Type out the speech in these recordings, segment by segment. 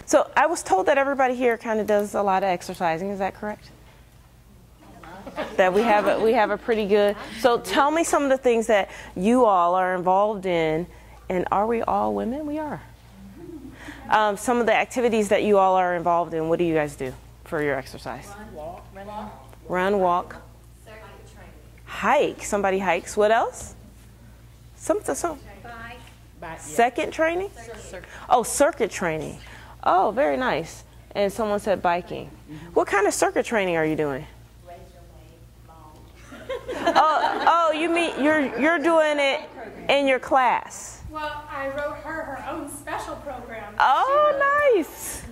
So I was told that everybody here kind of does a lot of exercising. Is that correct? That we have a pretty good. So tell me some of the things that you all are involved in, and are we all women? We are. Some of the activities that you all are involved in. What do you guys do for your exercise? Run, walk. Hike. Somebody hikes. What else? Second training? Oh, circuit training. Oh, very nice. And someone said biking. What kind of circuit training are you doing? Oh, you mean you're doing it in your class? Well, I wrote her own special program. Oh, nice.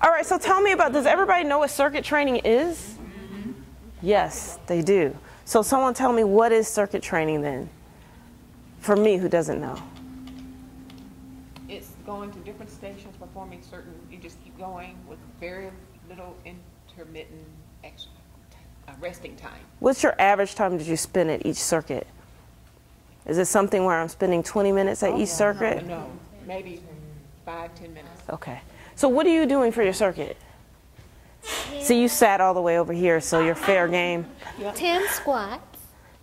All right, so tell me about, does everybody know what circuit training is? Yes, they do. So someone tell me, what is circuit training then? For me, who doesn't know. It's going to different stations, performing certain, you just keep going with very little intermittent resting time. What's your average time that you spend at each circuit? Is it something where I'm spending 20 minutes at each circuit? No, maybe 5-10 minutes. Okay. So what are you doing for your circuit? See, you sat all the way over here, so you're fair game. 10 squats,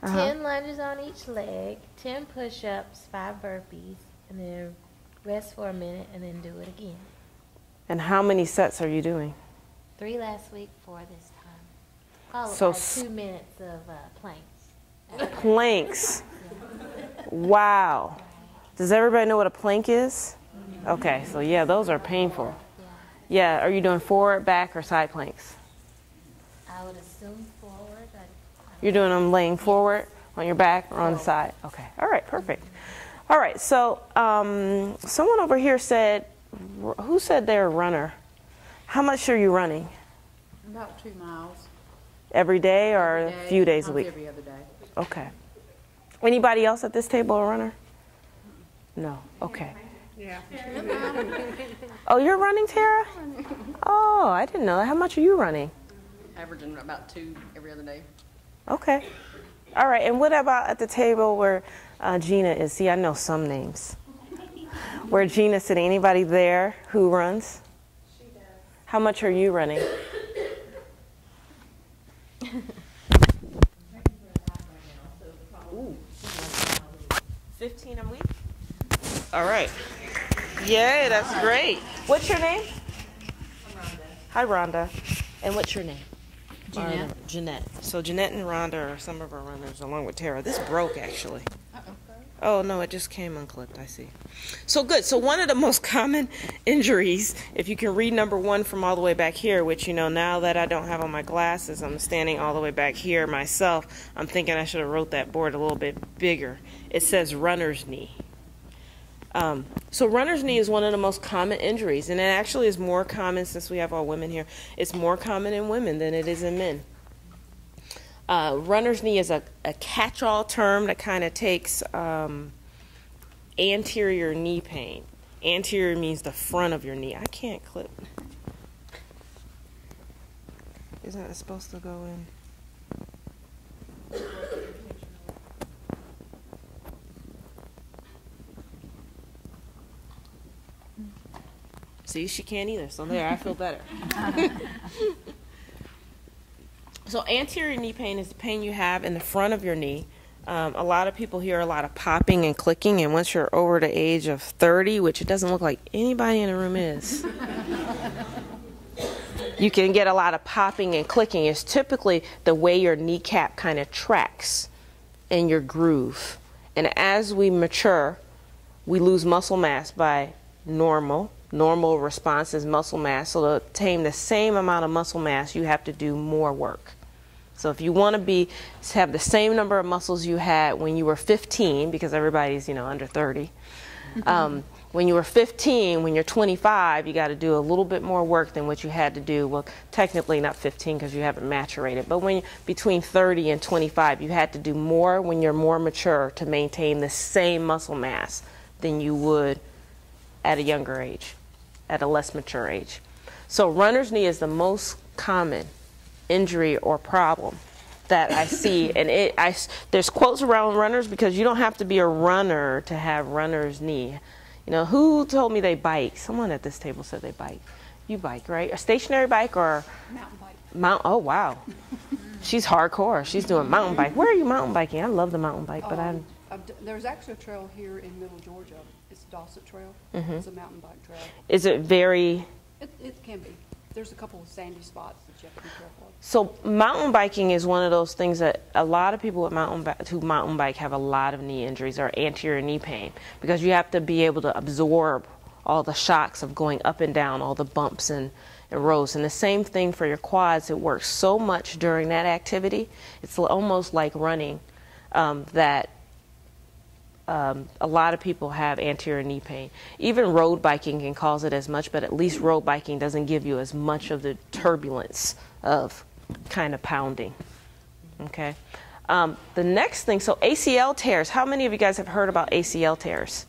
10 lunges on each leg, 10 push-ups, 5 burpees, and then rest for a minute and then do it again. And how many sets are you doing? 3 last week, 4 this time. Followed So by 2 minutes of planks. Planks. Wow. Does everybody know what a plank is? Okay, so yeah, those are painful. Yeah, are you doing forward, back, or side planks? I would assume forward. You're doing them laying forward on your back or on the side? Okay, all right, perfect. All right, so someone over here said, who said they're a runner? How much are you running? About 2 miles. Every day or a few days a week? Every other day. Okay. Anybody else at this table a runner? No. Okay. Yeah. Oh, you're running, Tara? Oh, I didn't know that. How much are you running? Averaging about 2 every other day. Okay. All right. And what about at the table where Gina is? See, I know some names. Where Gina's sitting. Anybody there who runs? She does. How much are you running? 15 a week? All right. Yay, that's great. What's your name? I'm Rhonda. Hi, Rhonda. And what's your name? Jeanette. Jeanette. So Jeanette and Rhonda are some of our runners along with Tara. This broke, actually. Uh-oh. Oh, no, it just came unclipped, I see. So good. So one of the most common injuries, if you can read number 1 from all the way back here, which, you know, now that I don't have on my glasses, I'm standing all the way back here myself. I'm thinking I should have wrote that board a little bit bigger. It says runner's knee. So runner's knee is one of the most common injuries, and it actually is more common, since we have all women here, it's more common in women than it is in men. Runner's knee is a catch-all term that kind of takes anterior knee pain. Anterior means the front of your knee. I can't clip. Isn't it supposed to go in? See, she can't either, so there, I feel better. So anterior knee pain is the pain you have in the front of your knee. A lot of people hear a lot of popping and clicking, and once you're over the age of 30, which it doesn't look like anybody in the room is, you can get a lot of popping and clicking. It's typically the way your kneecap kind of tracks in your groove. And as we mature, we lose muscle mass by normal. Normal response is muscle mass. So to attain the same amount of muscle mass, you have to do more work. So if you want to have the same number of muscles you had when you were 15, because everybody's, under 30, when you were 15, when you're 25, you got to do a little bit more work than what you had to do. Well, technically not 15 because you haven't maturated, but when between 30 and 25, you had to do more when you're more mature to maintain the same muscle mass than you would at a younger age, at a less mature age. So runner's knee is the most common injury or problem that I see, and there's quotes around runners because you don't have to be a runner to have runner's knee. Who told me they bike? Someone at this table said they bike. You bike, right? A stationary bike or Mountain bike. oh wow. She's hardcore. She's doing mountain bike. Where are you mountain biking? I love the mountain bike, but I'm There's actually a trail here in Middle Georgia. It's Dawson Trail. Mm-hmm. It's a mountain bike trail. Is it very It can be. There's a couple of sandy spots that you have to be careful of. so mountain biking is one of those things that a lot of people with who mountain bike have a lot of knee injuries or anterior knee pain because you have to be able to absorb all the shocks of going up and down, all the bumps and roads. And the same thing for your quads. It works so much during that activity. It's almost like running that a lot of people have anterior knee pain. Even road biking can cause it as much, but at least road biking doesn't give you as much of the turbulence of kind of pounding. Okay. The next thing, so ACL tears. How many of you guys have heard about ACL tears?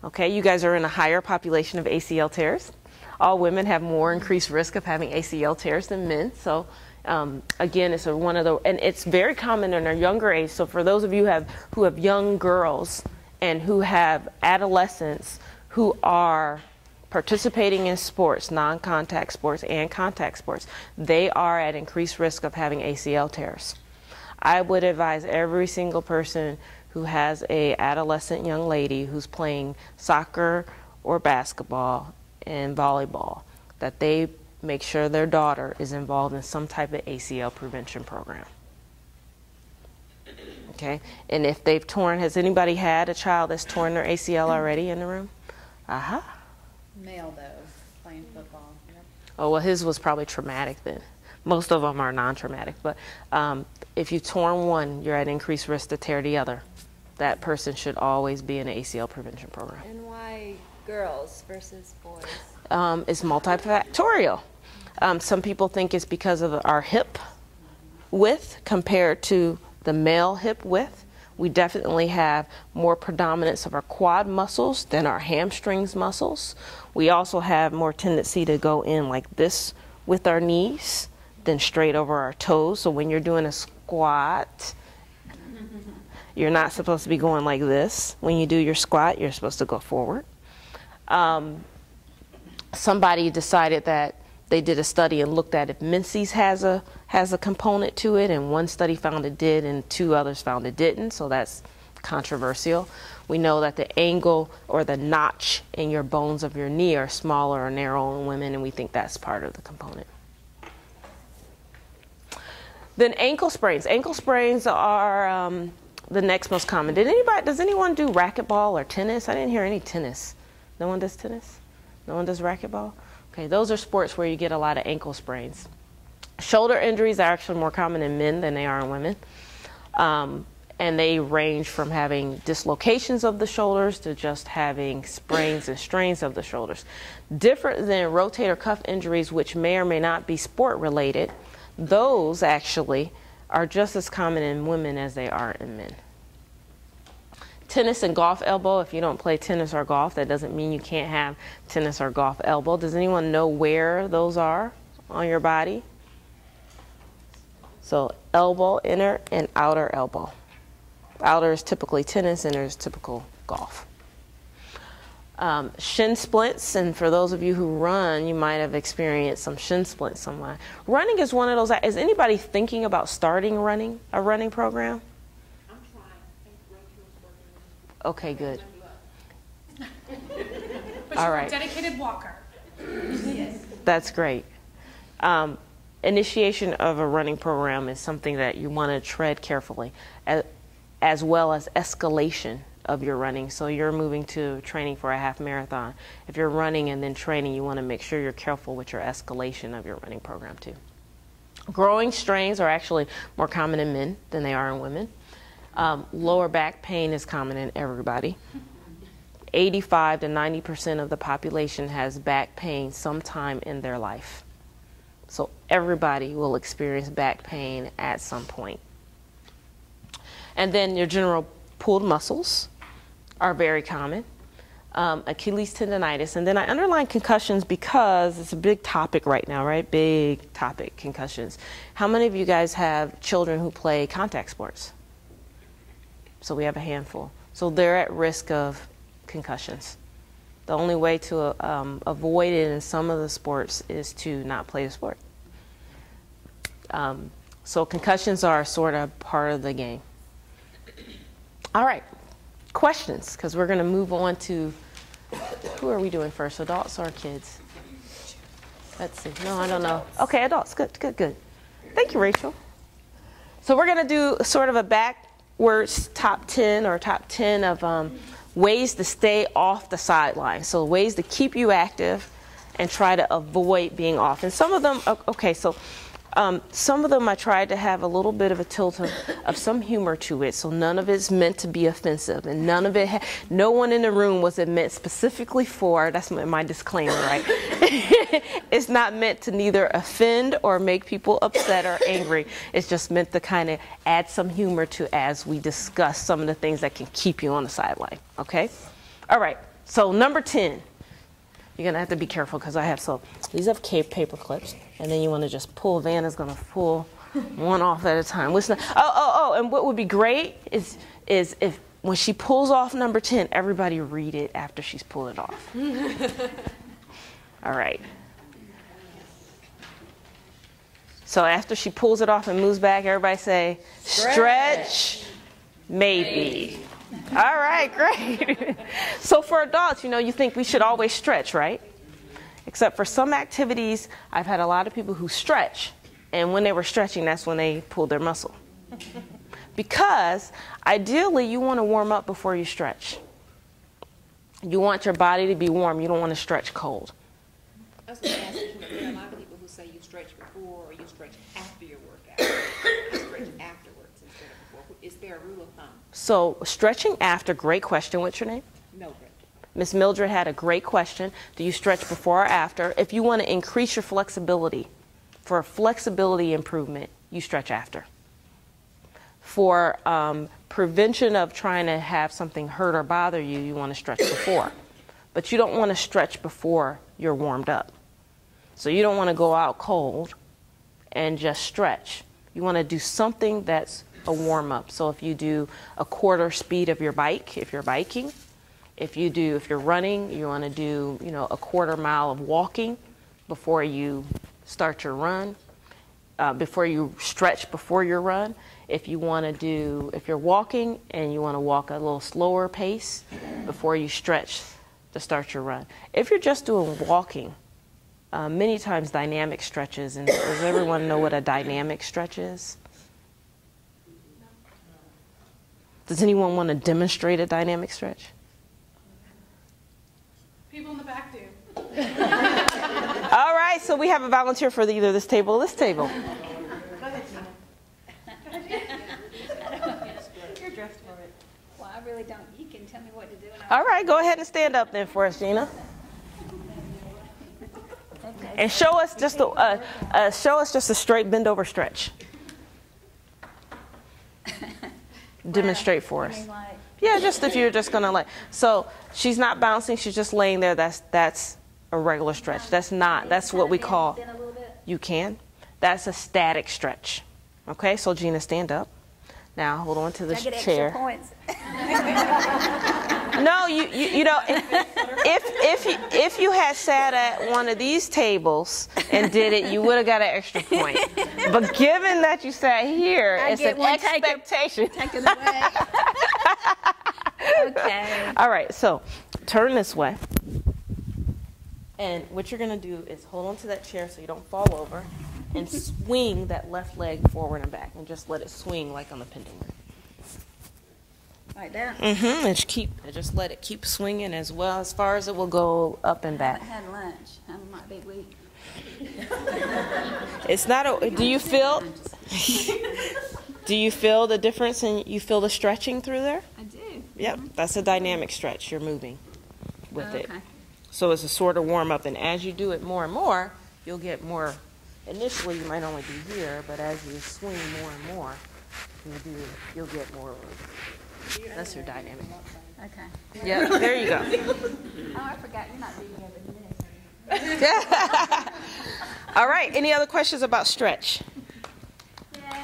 Okay, you guys are in a higher population of ACL tears. All women have more increased risk of having ACL tears than men. So again, it's one of the, and it's very common in our younger age. So for those of you who have young girls and who have adolescents who are participating in sports, non-contact sports and contact sports, they are at increased risk of having ACL tears. I would advise every single person who has a adolescent young lady who's playing soccer or basketball and volleyball that they make sure their daughter is involved in some type of ACL prevention program. Okay, and if they've torn, has anybody had a child that's torn their ACL already in the room? Male, though, playing football. Yep. Oh, well, his was probably traumatic then. Most of them are non-traumatic, but if you've torn one, you're at increased risk to tear the other. That person should always be in an ACL prevention program. And why girls versus boys? It's multifactorial. Some people think it's because of our hip width compared to the male hip width. We definitely have more predominance of our quad muscles than our hamstrings muscles. We also have more tendency to go in like this with our knees than straight over our toes. So when you're doing a squat, you're not supposed to be going like this. When you do your squat, you're supposed to go forward. Somebody decided that they did a study and looked at if menses has a component to it, and one study found it did and two others found it didn't, so that's controversial. We know that the angle or the notch in your bones of your knee are smaller or narrow in women, and we think that's part of the component. Then ankle sprains. Ankle sprains are the next most common. Does anyone do racquetball or tennis? I didn't hear any tennis. No one does tennis? No one does racquetball? Okay, those are sports where you get a lot of ankle sprains. Shoulder injuries are actually more common in men than they are in women. And they range from having dislocations of the shoulders to just having sprains and strains of the shoulders. Different than rotator cuff injuries, which may or may not be sport related, those actually are just as common in women as they are in men. Tennis and golf elbow, if you don't play tennis or golf, that doesn't mean you can't have tennis or golf elbow. Does anyone know where those are on your body? So elbow, inner and outer elbow. Outer is typically tennis, inner is typical golf. Shin splints, and for those of you who run, you might have experienced some shin splints somewhere. Running is one of those. Is anybody thinking about starting a running program? I'm trying. I think Rachel's working. Okay, good. But All you're right. a dedicated walker. Yes. That's great. Initiation of a running program is something that you want to tread carefully, as well as escalation of your running. So you're moving to training for a half marathon. If you're running and then training, you want to make sure you're careful with your escalation of your running program too. Growing strains are actually more common in men than they are in women. Lower back pain is common in everybody. 85 to 90% of the population has back pain sometime in their life. So everybody will experience back pain at some point. And then your general pulled muscles are very common. Achilles tendonitis. And then I underline concussions because it's a big topic right now, right? Big topic, concussions. How many of you guys have children who play contact sports? So we have a handful. So they're at risk of concussions. The only way to avoid it in some of the sports is to not play the sport. So concussions are sort of part of the game. All right, questions, because we're going to move on to, who are we doing first, adults or kids? Let's see. No, I don't know. Okay, adults. Good. Thank you, Rachel. So we're going to do sort of a backwards top 10 of ways to stay off the sideline. So ways to keep you active and try to avoid being off. And some of them, okay, so some of them I tried to have a little bit of a tilt of some humor to it. So none of it's meant to be offensive, and none of it, no one in the room was it meant specifically for, that's my disclaimer, right? It's not meant to neither offend or make people upset or angry. It's just meant to kind of add some humor to as we discuss some of the things that can keep you on the sideline, okay? All right, so number 10. You're going to have to be careful because I have, so these have paper clips, and then you want to just pull. Vanna's going to pull one off at a time. Listen, and what would be great is if when she pulls off number 10, everybody read it after she's pulled it off. All right. So after she pulls it off and moves back, everybody say, stretch, maybe. All right, great. So for adults, you think we should always stretch, right? Except for some activities, I've had a lot of people who stretch, and when they were stretching, that's when they pulled their muscle. Because ideally, you want to warm up before you stretch. You want your body to be warm. You don't want to stretch cold. I was going to ask you, there are a lot of people who say you stretch before or you stretch after your workout. You stretch afterwards instead of before. Is there a rule of thumb? So stretching after, great question. What's your name? Mildred. Miss Mildred had a great question. Do you stretch before or after? If you want to increase your flexibility, for a flexibility improvement, you stretch after. For prevention of trying to have something hurt or bother you, you want to stretch before. But you don't want to stretch before you're warmed up. So you don't want to go out cold and just stretch. You want to do something that's a warm-up. So if you do a quarter speed of your bike, if you're biking, if you're running, you want to do, a quarter mile of walking before you start your run, before you stretch before your run. If you're walking and you want to walk a little slower pace before you stretch to start your run. If you're just doing walking, many times dynamic stretches, and does everyone know what a dynamic stretch is? Does anyone want to demonstrate a dynamic stretch? People in the back do. All right, so we have a volunteer for either this table or this table. You're dressed for it. Well, I really don't. You can tell me what to do. All right, go ahead and stand up then for us, Gina. And show us just a straight bend over stretch. Demonstrate for us. Yeah, just if you're just gonna so she's not bouncing, she's just laying there. That's a regular stretch. That's what we call, you can. That's a static stretch. Okay, so Gina, stand up. Now hold on to this chair. Points. No, if you had sat at one of these tables and did it, you would have got an extra point. But given that you sat here, it's an expectation. Take it away. Okay. All right, so turn this way. And what you're going to do is hold on to that chair so you don't fall over and swing that left leg forward and back and just let it swing like on the pendulum. Like that? Mm-hmm. And just let it keep swinging as well as far as it will go up and back. I haven't had lunch. I might be weak. It's not do you feel the difference and you feel the stretching through there? I do. Yep, that's a dynamic stretch. You're moving with it. Okay. So it's a sort of warm up, and as you do it more and more, you'll get more. Initially, you might only be here, but as you swing more and more, you'll get more. That's your dynamic. Okay. Yeah, there you go. Oh, I forgot you're not being here but All right, any other questions about stretch?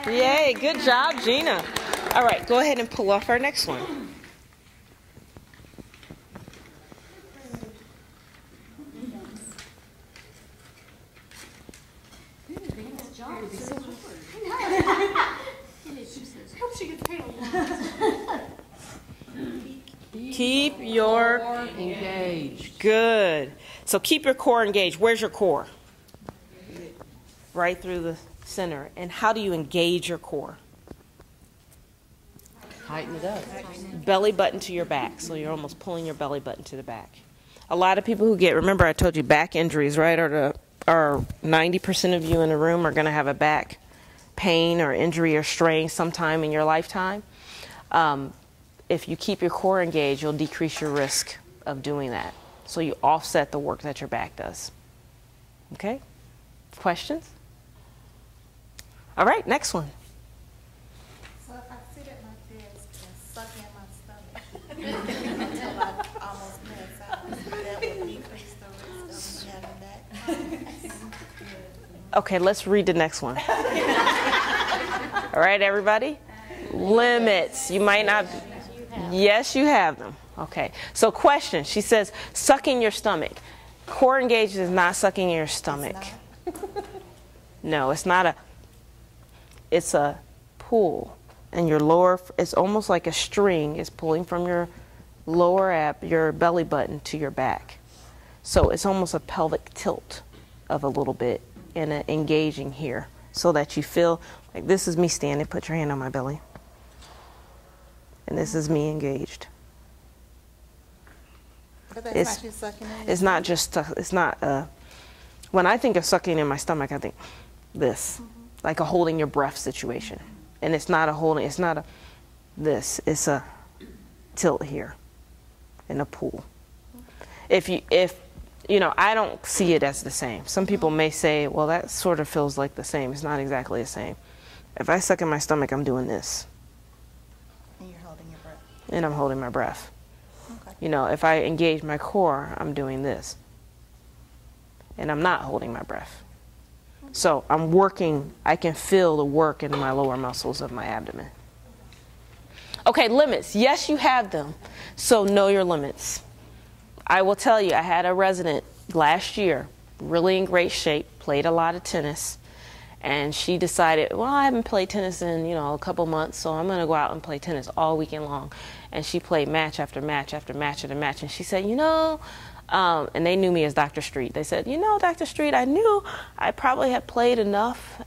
Yay, good job, Gina. All right, go ahead and pull off our next one. Hope she gets paid a lot. Keep your Engaged. good. So keep your core engaged. Where's your core? Right through the center. And how do you engage your core? Tighten it up. Belly button to your back. So you're almost pulling your belly button to the back. A lot of people who get, remember I told you back injuries, right? Are 90% of you in the room are going to have a back pain or injury or strain sometime in your lifetime. If you keep your core engaged, you'll decrease your risk of doing that. So you offset the work that your back does. Okay? Questions? All right, next one. So if I sit at my desk and suck in my stomach until I almost pass out, that would decrease the risk of having that. Okay, let's read the next one. All right, everybody? Limits. You might not. Yes, you have them. Okay. So question. She says, sucking your stomach. Core engaged is not sucking your stomach. No, it's not it's a pull. And your lower, it's almost like a string is pulling from your lower your belly button to your back. So it's almost a pelvic tilt of a little bit and engaging here so that you feel like this is me standing. Put your hand on my belly. And this is me engaged. But that's not you sucking in. It's not just, it's not, when I think of sucking in my stomach, I think this, like a holding your breath situation. And it's not a holding, it's not a this, it's a tilt here and a pull. If you know, I don't see it as the same. Some people may say, well, that sort of feels like the same. It's not exactly the same. If I suck in my stomach, I'm doing this. And you're holding your breath. And I'm holding my breath. Okay. You know, if I engage my core, I'm doing this. And I'm not holding my breath. So I'm working, I can feel the work in my lower muscles of my abdomen. Okay, limits. Yes, you have them. So know your limits. I will tell you, I had a resident last year, really in great shape, played a lot of tennis. And she decided, well, I haven't played tennis in, a couple months, so I'm going to go out and play tennis all weekend long. And she played match after match after match after match. And she said, and they knew me as Dr. Street. They said, Dr. Street, I knew I probably had played enough.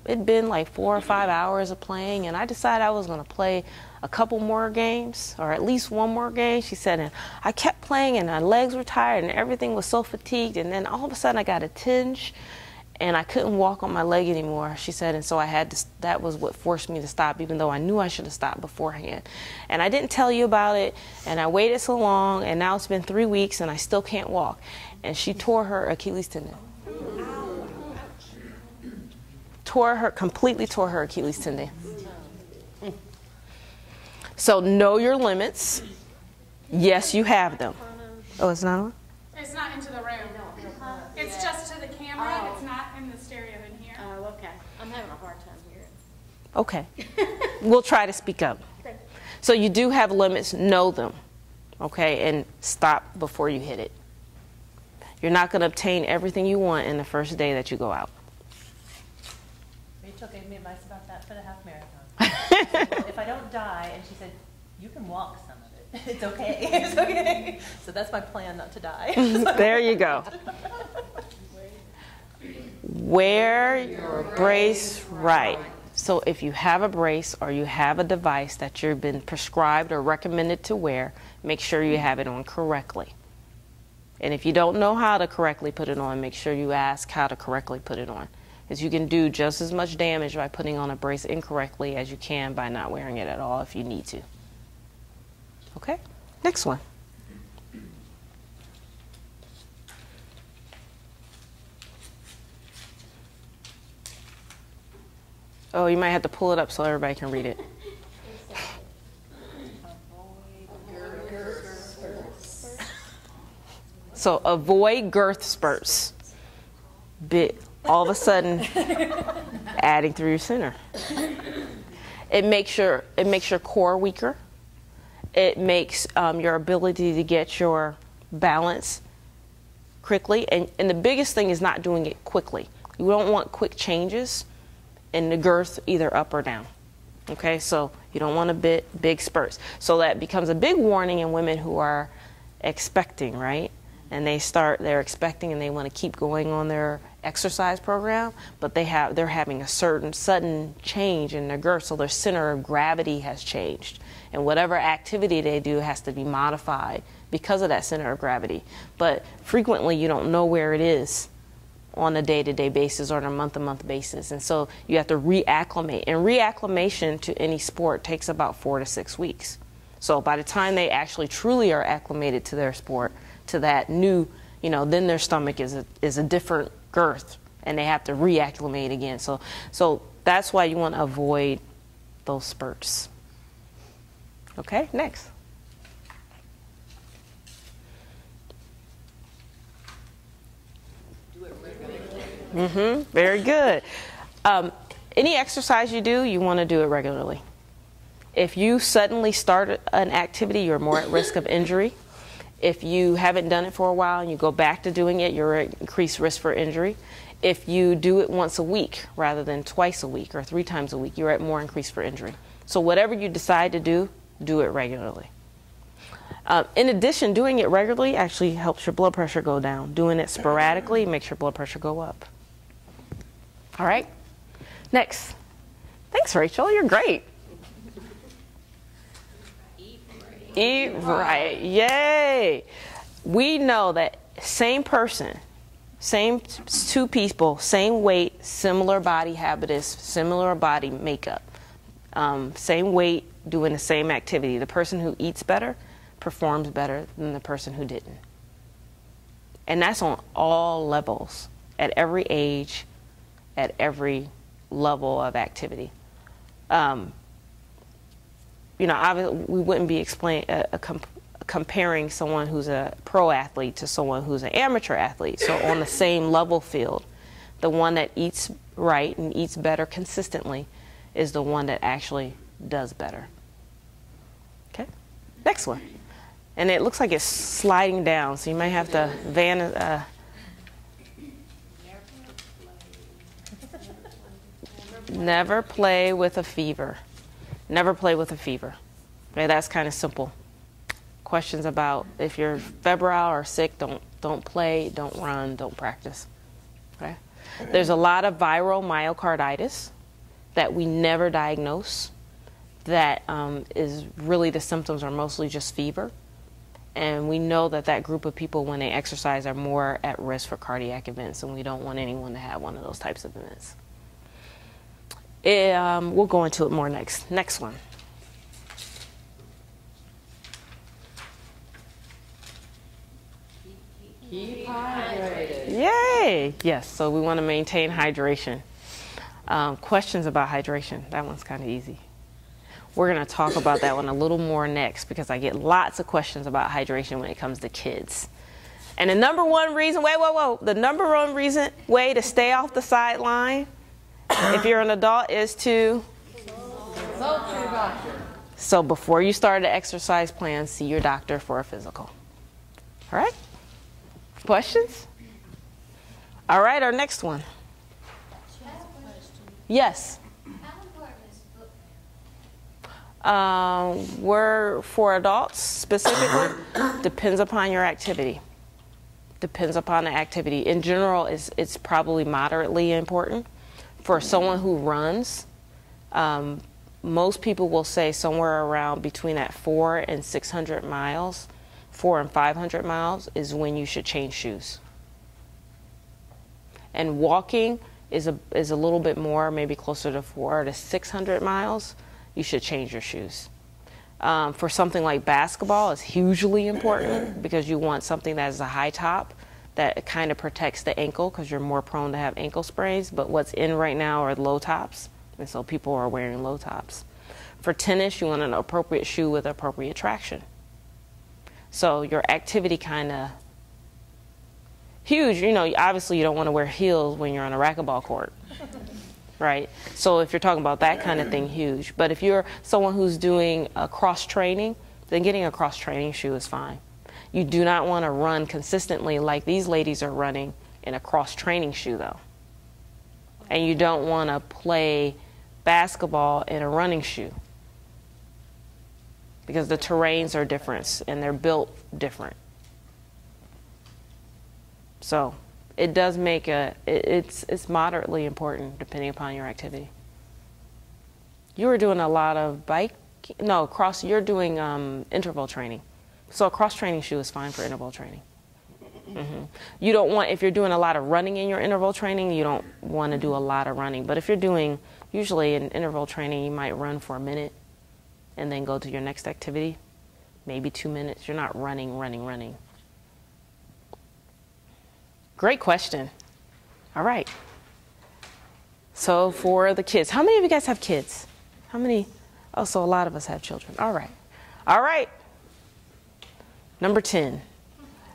It'd been like 4 or 5 hours of playing, and I decided I was going to play a couple more games, or at least one more game. She said, and I kept playing, and my legs were tired, and everything was so fatigued. And then all of a sudden, I got a tinge, and I couldn't walk on my leg anymore, she said, and so I had to, that was what forced me to stop, even though I knew I should have stopped beforehand. And I didn't tell you about it, and I waited so long, and now it's been 3 weeks, and I still can't walk. And she tore her Achilles tendon. Completely tore her Achilles tendon. So know your limits. Yes, you have them. Oh, it's not on? It's not into the room. It's just to the camera. It's not in the stereo in here. Oh, okay. I'm having a hard time hearing. Okay. We'll try to speak up. So you do have limits. Know them. Okay? And stop before you hit it. You're not going to obtain everything you want in the first day that you go out. Rachel gave me advice about that for the half marathon. Well, if I don't die, and she said, you can walk some of it. It's okay. It's okay. So that's my plan, not to die. There you go. Wear your brace right. So if you have a brace or you have a device that you've been prescribed or recommended to wear, make sure you have it on correctly. And if you don't know how to correctly put it on, make sure you ask how to correctly put it on. Because you can do just as much damage by putting on a brace incorrectly as you can by not wearing it at all if you need to. Okay, next one. Oh, you might have to pull it up so everybody can read it. So avoid girth spurts. All of a sudden, adding through your center. It makes your core weaker. It makes your ability to get your balance quickly. And the biggest thing is not doing it quickly. You don't want quick changes. and the girth either up or down. Okay, so you don't want big spurts. So that becomes a big warning in women who are expecting, right? And they're expecting and they want to keep going on their exercise program, but they're having a certain sudden change in their girth, so their center of gravity has changed. And whatever activity they do has to be modified because of that center of gravity. But frequently you don't know where it is on a day-to-day basis or on a month-to-month basis. And so you have to reacclimate. And reacclimation to any sport takes about 4 to 6 weeks. So by the time they actually truly are acclimated to their sport, to that new, then their stomach is a different girth and they have to reacclimate again. So that's why you want to avoid those spurts. Okay, next. Very good. Any exercise you do, you want to do it regularly. If you suddenly start an activity, you're more at risk of injury. If you haven't done it for a while and you go back to doing it, you're at increased risk for injury. If you do it once a week rather than twice a week or 3 times a week, you're at more increased for injury. So whatever you decide to do it regularly. In addition, doing it regularly actually helps your blood pressure go down. Doing it sporadically makes your blood pressure go up. All right, next. Thanks, Rachel, you're great. Eat right, yay. We know that same person, same 2 people, same weight, similar body habitus, similar body makeup, same weight, doing the same activity. The person who eats better performs better than the person who didn't. And that's on all levels, at every age, at every level of activity. Obviously, we wouldn't be comparing someone who's a pro athlete to someone who's an amateur athlete. So on the same level field, the one that eats right and eats better consistently is the one that actually does better. Okay, next one. And it looks like it's sliding down, so you might have to never play with a fever. Never play with a fever. Okay, that's kind of simple. Questions about if you're febrile or sick, don't play, don't run, don't practice. Okay? There's a lot of viral myocarditis that we never diagnose. That is really, the symptoms are mostly just fever. And we know that group of people, when they exercise, are more at risk for cardiac events, and we don't want anyone to have one of those types of events. We'll go into it more next. Next one. Keep hydrated. Yay! Yes, so we want to maintain hydration. Questions about hydration. That one's kind of easy. We're going to talk about that one a little more next because I get lots of questions about hydration when it comes to kids. And the number one reason, the number one way to stay off the sideline if you're an adult is to Consult your doctor. So before you start an exercise plan, see your doctor for a physical. All right? Questions? All right, our next one. Yes. We're for adults specifically, depends upon your activity. Depends upon the activity. In general, it's probably moderately important. For someone who runs, most people will say somewhere around between that 400 and 600 miles, 400 and 500 miles is when you should change shoes. And walking is a little bit more, maybe closer to 400 to 600 miles. You should change your shoes. For something like basketball, it's hugely important because you want something that has a high top that kind of protects the ankle because you're more prone to have ankle sprains. But what's in right now are low tops, and so people are wearing low tops. For tennis, you want an appropriate shoe with appropriate traction. So your activity kind of huge. Obviously you don't want to wear heels when you're on a racquetball court. Right? So if you're talking about that kind of thing, huge. But if you're someone who's doing a cross-training, then getting a cross-training shoe is fine. You do not want to run consistently like these ladies are running in a cross-training shoe, though. And you don't want to play basketball in a running shoe because the terrains are different and they're built different. So it does make it's moderately important depending upon your activity. You were doing a lot of you're doing interval training. So a cross-training shoe is fine for interval training. You don't want, if you're doing a lot of running in your interval training, you don't want to do a lot of running. But if you're doing, usually in interval training, you might run for a minute and then go to your next activity, maybe 2 minutes. You're not running. Great question. All right. So for the kids, how many of you guys have kids? How many? Oh, so a lot of us have children. All right. Number 10.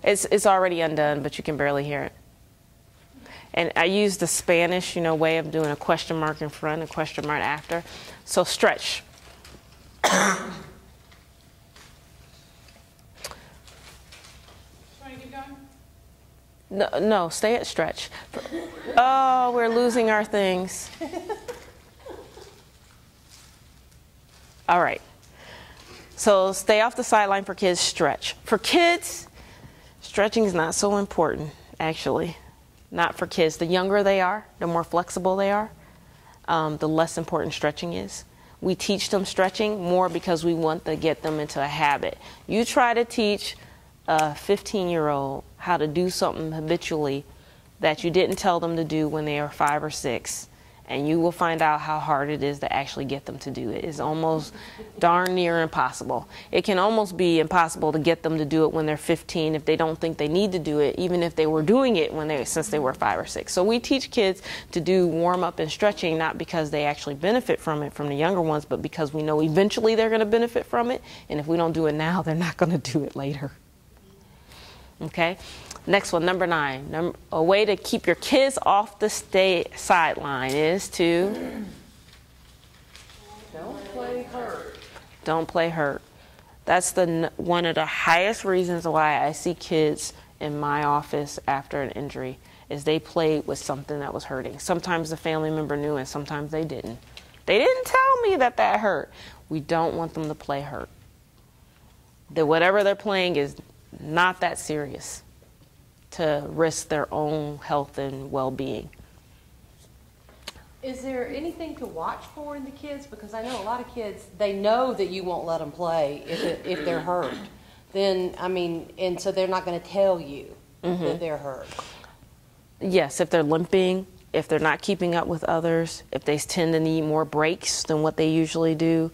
It's already undone, but you can barely hear it. And I use the Spanish, way of doing a question mark in front, a question mark after. So stretch. Want to keep going? No, stay at stretch. Oh, we're losing our things. All right. So stay off the sideline for kids, stretch. For kids, stretching is not so important, actually. Not for kids. The younger they are, the more flexible they are, the less important stretching is. We teach them stretching more because we want to get them into a habit. You try to teach a 15-year-old how to do something habitually that you didn't tell them to do when they were 5 or 6, and you will find out how hard it is to actually get them to do it. It's almost darn near impossible. It can almost be impossible to get them to do it when they're 15 if they don't think they need to do it, even if they were doing it since they were 5 or 6. So we teach kids to do warm-up and stretching, not because they actually benefit from it from the younger ones, but because we know eventually they're going to benefit from it, and if we don't do it now, they're not going to do it later. Okay? Next one, number 9. A way to keep your kids off the sideline is to don't play hurt. That's one of the highest reasons why I see kids in my office after an injury is they played with something that was hurting. Sometimes the family member knew and sometimes they didn't. They didn't tell me that hurt. We don't want them to play hurt. That whatever they're playing is not that serious to risk their own health and well-being. Is there anything to watch for in the kids? Because I know a lot of kids, they know that you won't let them play if they're hurt. Then, and so they're not going to tell you that they're hurt. Yes, if they're limping, if they're not keeping up with others, if they tend to need more breaks than what they usually do,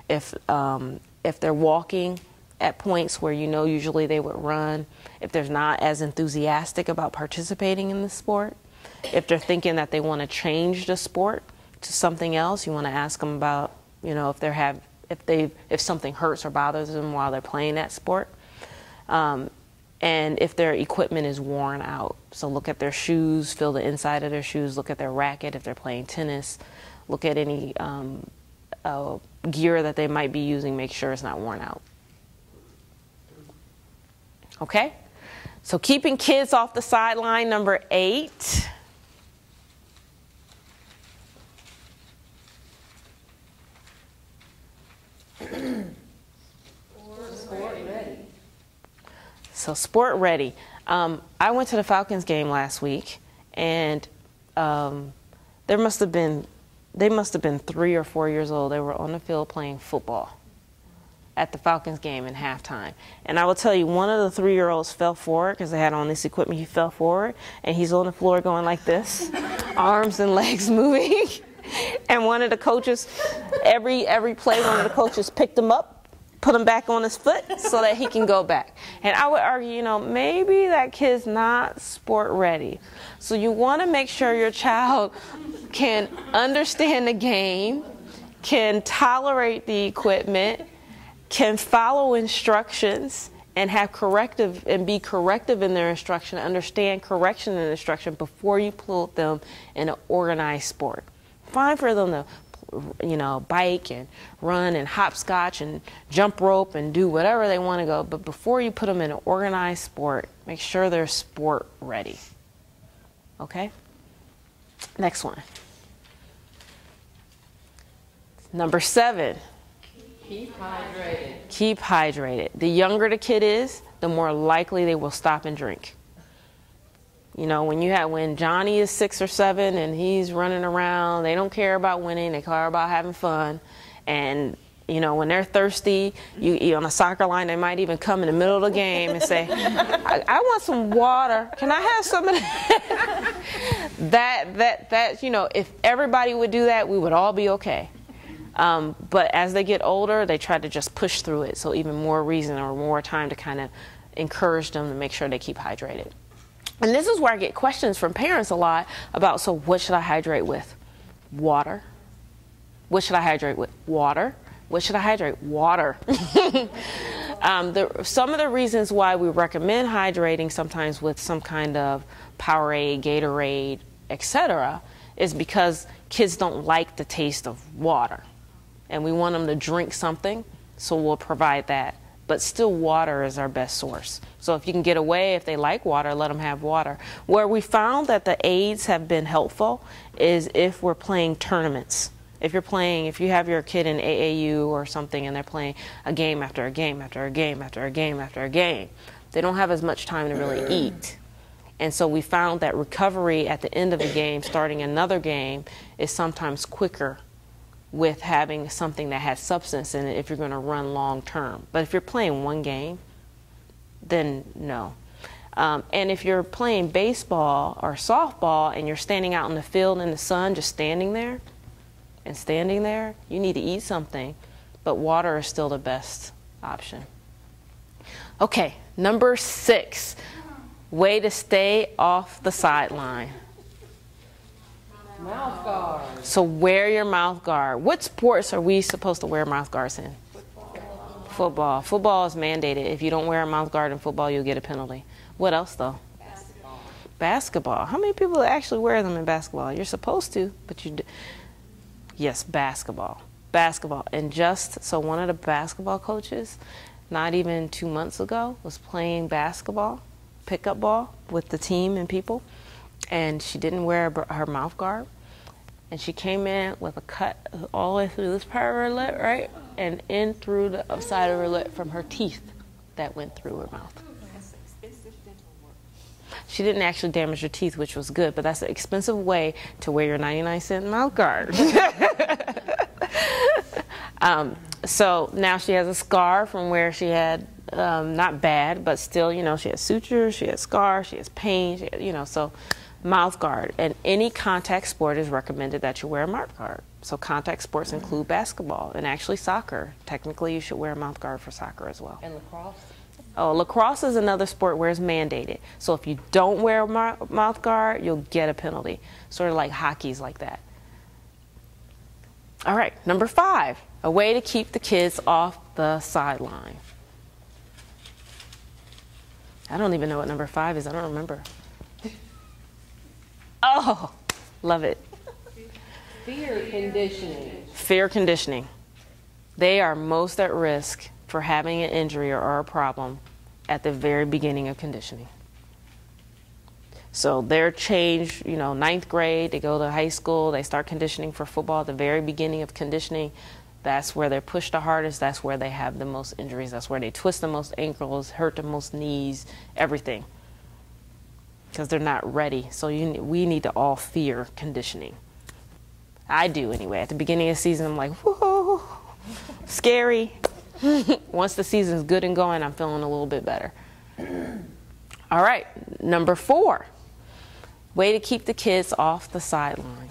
if they're walking at points where usually they would run, if they're not as enthusiastic about participating in the sport, if they're thinking that they want to change the sport to something else, you want to ask them about, if something hurts or bothers them while they're playing that sport, and if their equipment is worn out. So look at their shoes, feel the inside of their shoes, look at their racket if they're playing tennis, look at any gear that they might be using, make sure it's not worn out. Okay? So keeping kids off the sideline, number 8. Sport ready. So sport ready. I went to the Falcons game last week, and they must have been 3 or 4 years old. They were on the field playing football at the Falcons game in halftime. And I will tell you, one of the 3-year-olds fell forward because they had on this equipment. He fell forward, and he's on the floor going like this, arms and legs moving. And one of the coaches, every play, one of the coaches picked him up, put him back on his foot so that he can go back. And I would argue, maybe that kid's not sport ready. So you want to make sure your child can understand the game, can tolerate the equipment, can follow instructions, and be corrective in their instruction, understand correction and instruction before you put them in an organized sport. Fine for them to, bike and run and hopscotch and jump rope and do whatever they want to go, but before you put them in an organized sport, make sure they're sport ready. Okay? Next one. Number 7, Keep hydrated. keep hydrated. The younger the kid is, the more likely they will stop and drink. You know, when Johnny is 6 or 7 and he's running around, they don't care about winning, they care about having fun. And, you know, when they're thirsty, you on a soccer line, they might even come in the middle of the game and say, I want some water. Can I have some of that? That, you know, if everybody would do that, we would all be okay. But as they get older, they try to just push through it. So even more reason or more time to kind of encourage them to make sure they keep hydrated. And this is where I get questions from parents a lot about, so what should I hydrate with? Water. What should I hydrate with? Water. What should I hydrate? Water. Some of the reasons why we recommend hydrating sometimes with some kind of Powerade, Gatorade, etc., is because kids don't like the taste of water. And we want them to drink something, so we'll provide that. But still, water is our best source. So if you can get away, if they like water, let them have water. Where we found that the aids have been helpful is if we're playing tournaments. If you have your kid in AAU or something and they're playing a game after a game after a game after a game after a game, they don't have as much time to really eat. And so we found that recovery at the end of the game, starting another game, is sometimes quicker with having something that has substance in it if you're going to run long term. But if you're playing one game, then no. And if you're playing baseball or softball and you're standing out in the field in the sun, just standing there, you need to eat something. But water is still the best option. Okay, number 6, way to stay off the sideline. Mouth guard. So wear your mouth guard. What sports are we supposed to wear mouth guards in? Football. Football is mandated. If you don't wear a mouth guard in football, you'll get a penalty. What else, though? Basketball. How many people actually wear them in basketball? You're supposed to, but you do. Yes, basketball. And just so one of the basketball coaches, not even 2 months ago, was playing basketball, pickup ball, with the team and people. And she didn't wear her mouth guard. And she came in with a cut all the way through this part of her lip, right? And in through the upside of her lip from her teeth that went through her mouth. That's expensive dental work. She didn't actually damage her teeth, which was good, but that's an expensive way to wear your 99-cent mouth guard. So now she has a scar from where she had, not bad, but still, you know, she has sutures, she has scars, she has pain, so mouth guard. And any contact sport is recommended that you wear a mouth guard. So contact sports include basketball and actually soccer. Technically, you should wear a mouth guard for soccer as well. And lacrosse? Oh, lacrosse is another sport where it's mandated. So if you don't wear a mouth guard, you'll get a penalty. Sort of like hockey's like that. All right, number 5, a way to keep the kids off the sideline. I don't even know what number 5 is. I don't remember. Oh, love it. Fear conditioning. Fear conditioning. They are most at risk for having an injury or a problem at the very beginning of conditioning. So they're changed, 9th grade, they go to high school, they start conditioning for football at the very beginning of conditioning. That's where they're pushed the hardest. That's where they have the most injuries. That's where they twist the most ankles, hurt the most knees, everything. Because they're not ready. So we need to all fear conditioning. I do anyway. At the beginning of the season, I'm like, whoa, scary. Once the season's good and going, I'm feeling a little bit better. All right, number 4, way to keep the kids off the sideline.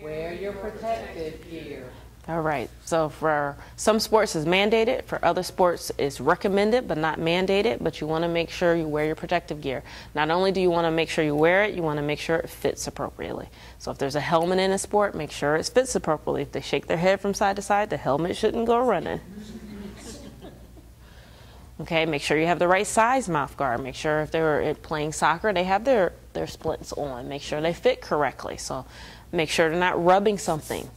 Wear your protective gear. All right, so for some sports it's mandated, for other sports it's recommended but not mandated, but you want to make sure you wear your protective gear. Not only do you want to make sure you wear it, you want to make sure it fits appropriately. So if there's a helmet in a sport, make sure it fits appropriately. If they shake their head from side to side, the helmet shouldn't go running. Okay, make sure you have the right size mouth guard. Make sure if they're playing soccer, they have their splints on. Make sure they fit correctly. So make sure they're not rubbing something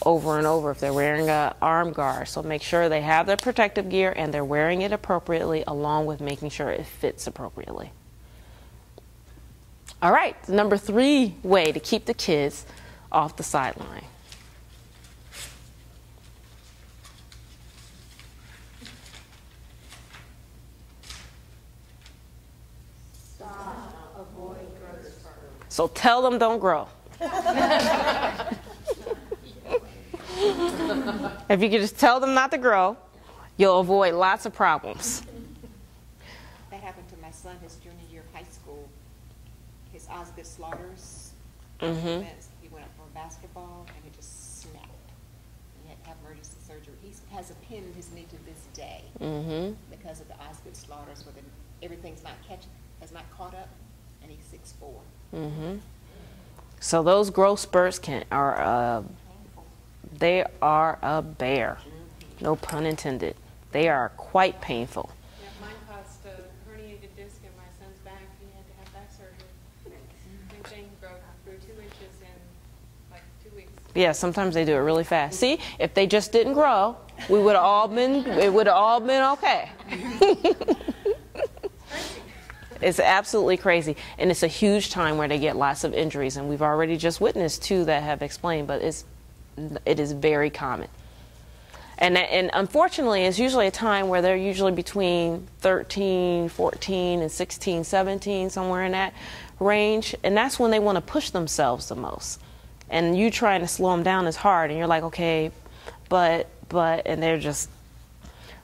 over and over if they're wearing an arm guard. So make sure they have their protective gear and they're wearing it appropriately, along with making sure it fits appropriately. All right, the number 3 way to keep the kids off the sideline. So tell them don't grow. If you could just tell them not to grow, you'll avoid lots of problems. That happened to my son his junior year of high school. His Osgood Slaughters events. He went up for basketball and it just snapped. He had to have emergency surgery. He has a pin in his knee to this day because of the Osgood Slaughters, where everything's not has not caught up, and he's 6'4". So those growth spurts they are a bear. No pun intended. They are quite painful. Yeah, mine caused a herniated disc in my son's back. He had to have back surgery. Same thing, grew 2 inches in like 2 weeks. Yeah, sometimes they do it really fast. See, if they just didn't grow, it would have all been okay. It's absolutely crazy, and it's a huge time where they get lots of injuries, and we've already just witnessed 2 that have explained, but it is very common. And unfortunately, it's usually a time where they're usually between 13, 14, and 16, 17, somewhere in that range, and that's when they want to push themselves the most. And you trying to slow them down is hard, and you're like, okay, but, and they're just,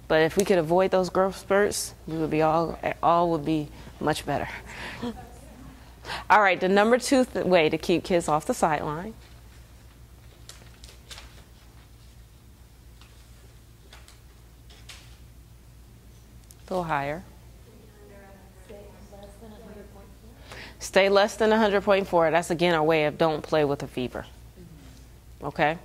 but if we could avoid those growth spurts, we would be all would be much better. All right, the number 2 way to keep kids off the sideline. A little higher. Stay less than 100.4. That's again a way of don't play with a fever. Okay?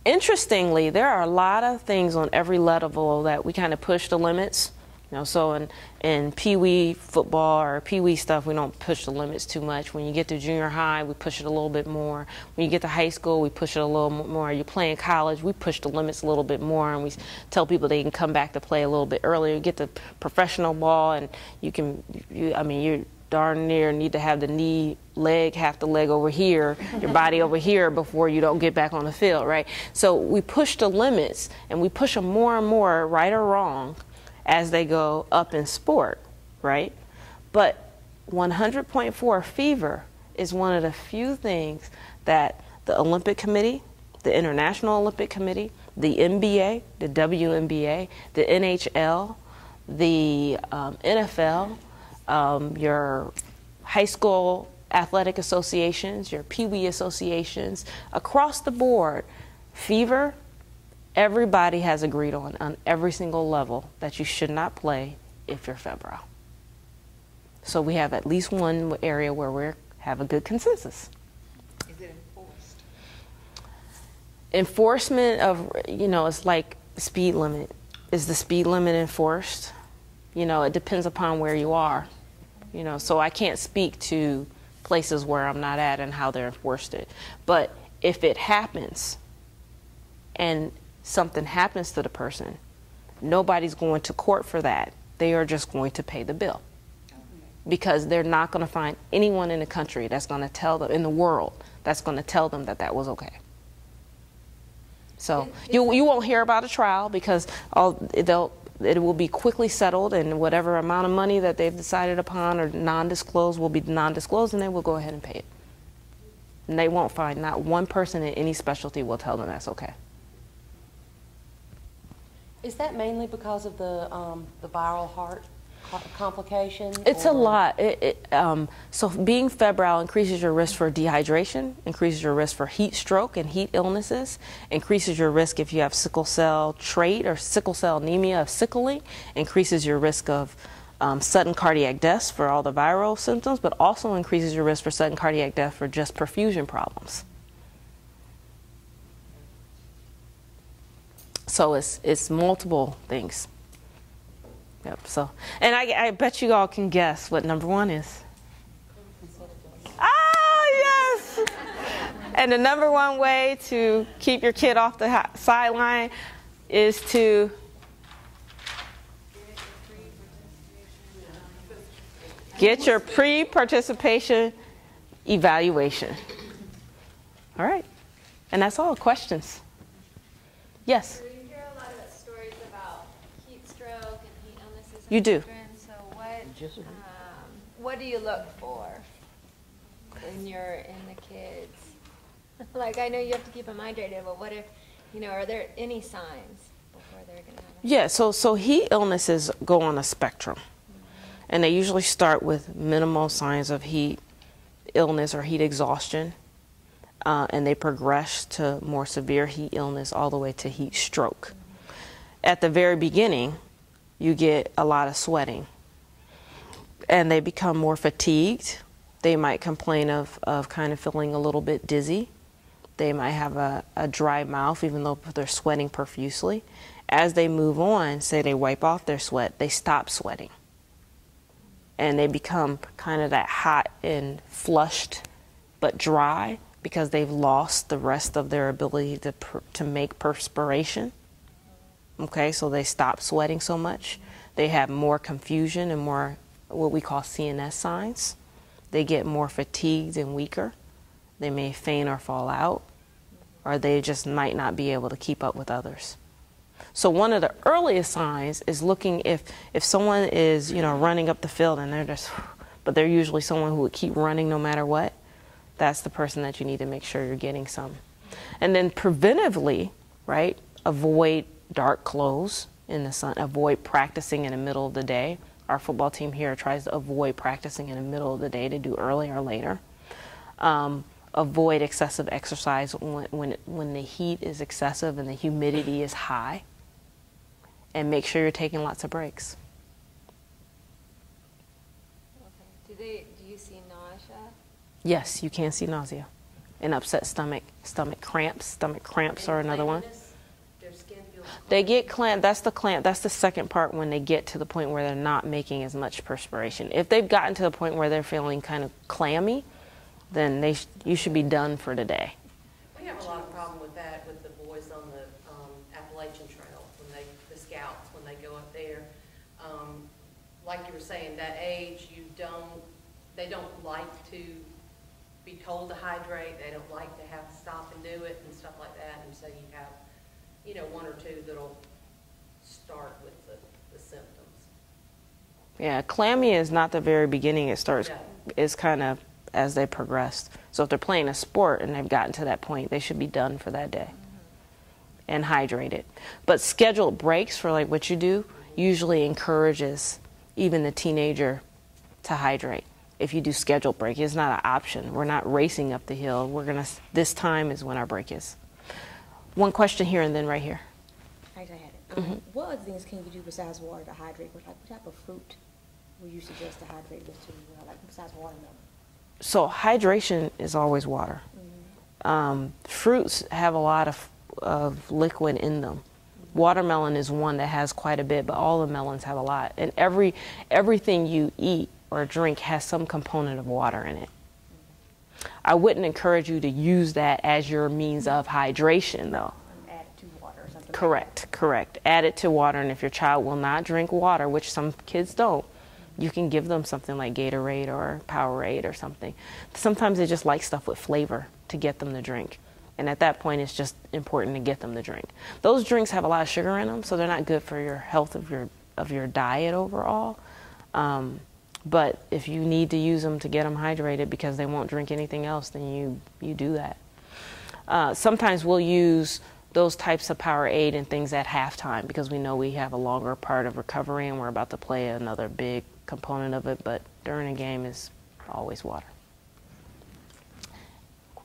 Interestingly, there are a lot of things on every level that we kind of push the limits. You know, so in Pee-wee football or Pee-wee stuff, we don't push the limits too much. When you get to junior high, we push it a little bit more. When you get to high school, we push it a little more. You're playing college, we push the limits a little bit more, and we tell people they can come back to play a little bit earlier. You get to professional ball, and you darn near need to have the half the leg over here, your body over here before you don't get back on the field, right? So we push the limits, and we push them more and more, right or wrong, as they go up in sport, right? But 100.4 fever is one of the few things that the Olympic Committee, the International Olympic Committee, the NBA, the WNBA, the NHL, the NFL, your high school athletic associations, your Pee-wee associations, across the board, fever, everybody has agreed on every single level that you should not play if you're febrile. So we have at least one area where we have a good consensus. Is it enforced? Enforcement of, it's like the speed limit. Is the speed limit enforced? It depends upon where you are. So I can't speak to places where I'm not at and how they're enforced it. But if it happens and something happens to the person, nobody's going to court for that. They are just going to pay the bill. Because they're not going to find anyone in the country that's going to tell them, in the world, that's going to tell them that that was okay. So you won't hear about a trial because it will be quickly settled, and whatever amount of money that they've decided upon or non-disclosed will be non-disclosed, and they will go ahead and pay it. And they won't find, not one person in any specialty will tell them that's okay. Is that mainly because of the viral heart complications? It's a lot. So being febrile increases your risk for dehydration, increases your risk for heat stroke and heat illnesses, increases your risk if you have sickle cell trait or sickle cell anemia of sickling, increases your risk of sudden cardiac deaths for all the viral symptoms, but also increases your risk for sudden cardiac death for just perfusion problems. So it's multiple things. Yep. So, and I bet you all can guess what number 1 is. Ah, yes. And the number 1 way to keep your kid off the sideline is to Get your pre-participation evaluation. All right. And that's all. Questions? Yes? So you hear a lot of stories about heat stroke and heat illnesses in You do. children. So what do you look for in the kids? Like, I know you have to keep them hydrated, but what if, are there any signs before they're going to have it? Yeah, so heat illnesses go on a spectrum. And they usually start with minimal signs of heat illness or heat exhaustion. And they progress to more severe heat illness all the way to heat stroke. At the very beginning, you get a lot of sweating. And they become more fatigued. They might complain of kind of feeling a little bit dizzy. They might have a dry mouth even though they're sweating profusely. As they move on, say they wipe off their sweat, they stop sweating. And they become kind of that hot and flushed but dry because they've lost the rest of their ability to make perspiration. Okay, so they stop sweating so much. They have more confusion and more what we call CNS signs. They get more fatigued and weaker. They may faint or fall out, or they just might not be able to keep up with others. So one of the earliest signs is looking if someone is, running up the field and but they're usually someone who would keep running no matter what. That's the person that you need to make sure you're getting some. And then preventively, right, avoid dark clothes in the sun, avoid practicing in the middle of the day. Our football team here tries to avoid practicing in the middle of the day to do earlier or later. Avoid excessive exercise when the heat is excessive and the humidity is high. And make sure you're taking lots of breaks. Okay. Do you see nausea? Yes, you can see nausea. An upset stomach cramps. Stomach cramps are another one. Their skin feels cold. They get clamp. That's the second part when they get to the point where they're not making as much perspiration. If they've gotten to the point where they're feeling kind of clammy, then you should be done for the day. We have a lot of problem with that with the boys on the Appalachian Trail, the scouts, when they go up there. Like you were saying, that age, they don't like to be told to hydrate. They don't like to have to stop and do it and stuff like that. And so you have, one or two that'll start with the symptoms. Yeah, clammy is not the very beginning. It starts, is kind of as they progress. So if they're playing a sport and they've gotten to that point, they should be done for that day and hydrated. But scheduled breaks for like what you do usually encourages even the teenager to hydrate. If you do scheduled break, it's not an option. We're not racing up the hill. This time is when our break is. One question here and then right here. I had it. What other things can you do besides water to hydrate? What type of fruit would you suggest to hydrate with besides watermelon? So hydration is always water. Fruits have a lot of liquid in them. Watermelon is one that has quite a bit, but all the melons have a lot. And everything you eat or drink has some component of water in it. I wouldn't encourage you to use that as your means of hydration, though. Add it to water or something. Correct. Add it to water, and if your child will not drink water, which some kids don't, you can give them something like Gatorade or Powerade or something. Sometimes they just like stuff with flavor to get them to drink. And at that point, it's just important to get them to drink. Those drinks have a lot of sugar in them, so they're not good for your health of your diet overall. But if you need to use them to get them hydrated because they won't drink anything else, then you do that. Sometimes we'll use those types of Powerade and things at halftime because we know we have a longer part of recovery and we're about to play another big component of it, but during a game is always water.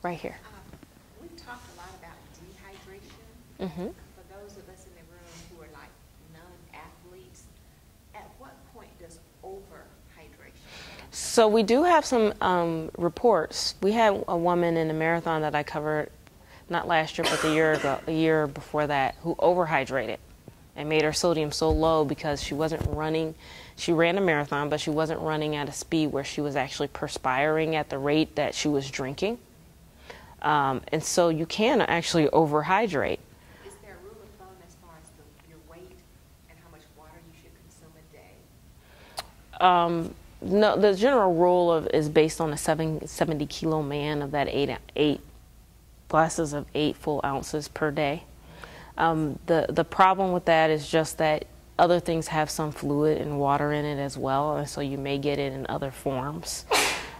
Right here. We've talked a lot about dehydration. For those of us in the room who are like non-athletes, at what point does overhydration? So we do have some reports. We had a woman in a marathon that I covered, not last year, but a year before that, who overhydrated and made her sodium so low because she wasn't running. She ran a marathon, but she wasn't running at a speed where she was actually perspiring at the rate that she was drinking. And so you can actually overhydrate. Is there a rule of thumb as far as your weight and how much water you should consume a day? No, the general rule is based on a 70 kilo man of that eight glasses of 8 full ounces per day. The problem with that is just that other things have some fluid and water in it as well, and so you may get it in other forms.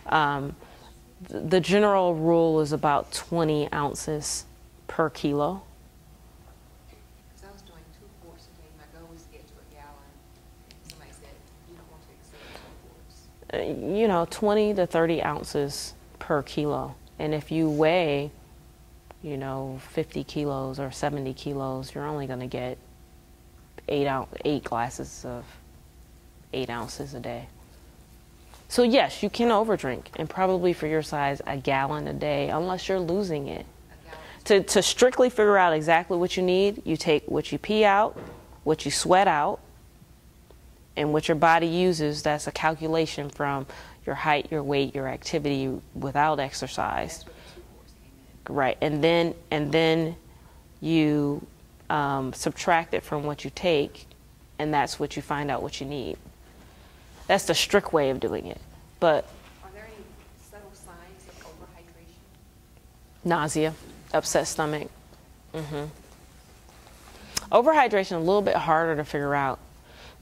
The general rule is about 20 ounces per kilo. Because I was doing 2 quarts a day, my goal was to get to a gallon. Somebody said, you don't want to exceed 2 quarts. You know, 20 to 30 ounces per kilo. And if you weigh, you know, 50 kilos or 70 kilos, you're only going to get 8 glasses of 8 ounces a day. So yes, you can overdrink, and probably for your size, a gallon a day, unless you're losing it. To strictly figure out exactly what you need, you take what you pee out, what you sweat out, and what your body uses. That's a calculation from your height, your weight, your activity without exercise. Right, and then you subtract it from what you take, and that's what you find out what you need. That's the strict way of doing it. But are there any subtle signs of overhydration? Nausea, upset stomach. Overhydration a little bit harder to figure out,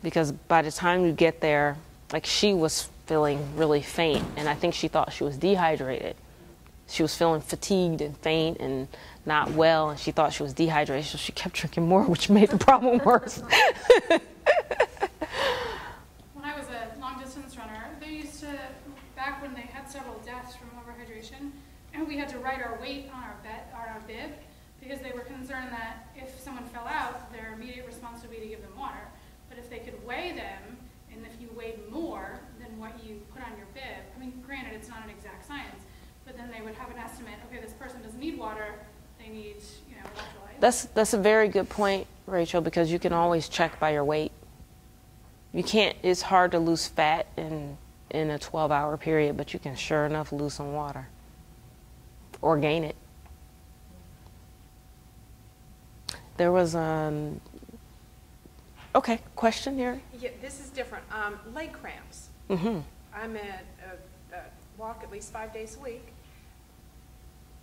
because by the time you get there, like, she was feeling really faint, and I think she thought she was dehydrated. She was feeling fatigued and faint and not well, and she thought she was dehydrated, so she kept drinking more, which made the problem worse. When I was a long-distance runner, they used to, back when they had several deaths from overhydration, and we had to write our weight on our bib, because they were concerned that if someone fell out, their immediate response would be to give them water. But if they could weigh them, and if you weighed more than what you put on your bib, I mean, granted, it's not an exact science, but then they would have an estimate, okay, this person doesn't need water, they need, you know, electrolytes. That's a very good point, Rachel, because you can always check by your weight. You can't, it's hard to lose fat in a 12-hour period, but you can sure enough lose some water or gain it. There was okay, question here? Yeah, this is different. Leg cramps. I'm at a walk at least 5 days a week,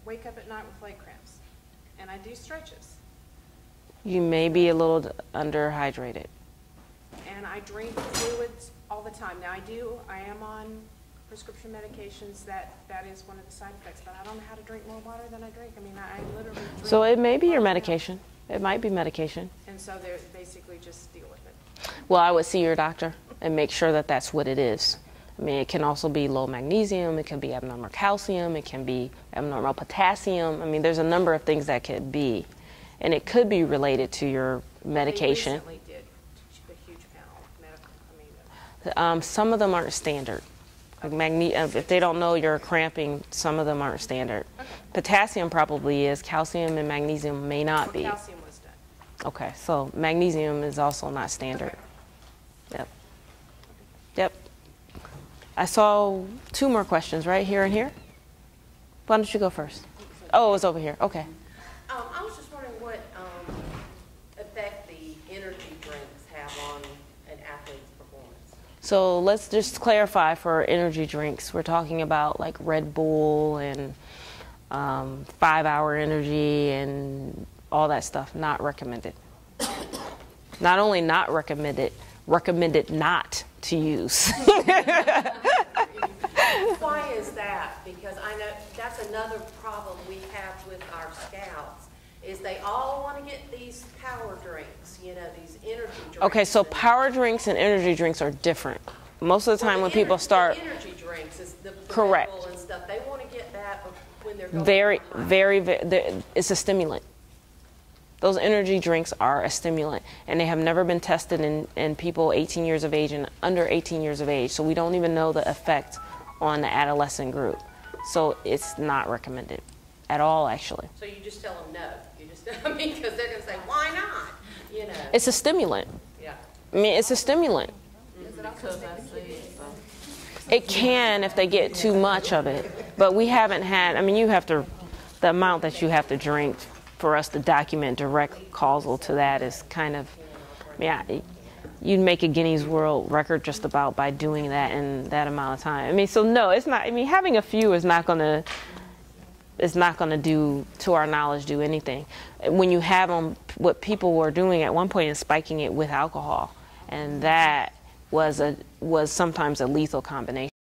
wake up at night with leg cramps, and I do stretches. You may be a little underhydrated. And I drink fluids all the time. Now I am on prescription medications, that is one of the side effects, but I don't know how to drink more water than I drink. I mean, I literally drink. So it may be your medication. It might be medication. And so they're basically just deal with it. Well, I would see your doctor and make sure that that's what it is. I mean, it can also be low magnesium, it can be abnormal calcium, it can be abnormal potassium. I mean, there's a number of things that could be. And it could be related to your medication. They recently did a huge panel of medical, Some of them aren't standard. Like if they don't know you're cramping, some of them aren't standard. Okay. Potassium probably is. Calcium and magnesium may not be. Calcium was done. Okay, so magnesium is also not standard. Okay. Yep. I saw 2 more questions, right? Here and here? Why don't you go first? Oh, it was over here. Okay. I was just wondering what effect the energy drinks have on an athlete's performance. So let's just clarify for energy drinks. We're talking about like Red Bull and 5-hour energy and all that stuff. Not recommended. Not only not recommended, recommended not to use. Why is that? Because I know that's another problem we have with our scouts, is they all want to get these power drinks, you know, these energy drinks. Okay, so power drinks and energy drinks are different. Most of the time when people start... The energy drinks is the correct. Red Bull and stuff. They want to get that when they're going very, it's a stimulant. Those energy drinks are a stimulant, and they have never been tested in people 18 years of age and under 18 years of age, so we don't even know the effect on the adolescent group. So it's not recommended at all, actually. So you just tell them no. You just, I mean, because they're going to say, why not? You know. It's a stimulant. Yeah. I mean, it's a stimulant. It can if they get too much of it, but we haven't had, I mean, you have to, the amount that you have to drink for us to document direct causal to that is kind of, yeah, you'd make a Guinness World Record just about by doing that in that amount of time. I mean, so no, it's not. I mean, having a few is not gonna do, to our knowledge, do anything. When you have them, what people were doing at one point is spiking it with alcohol, and that was sometimes a lethal combination.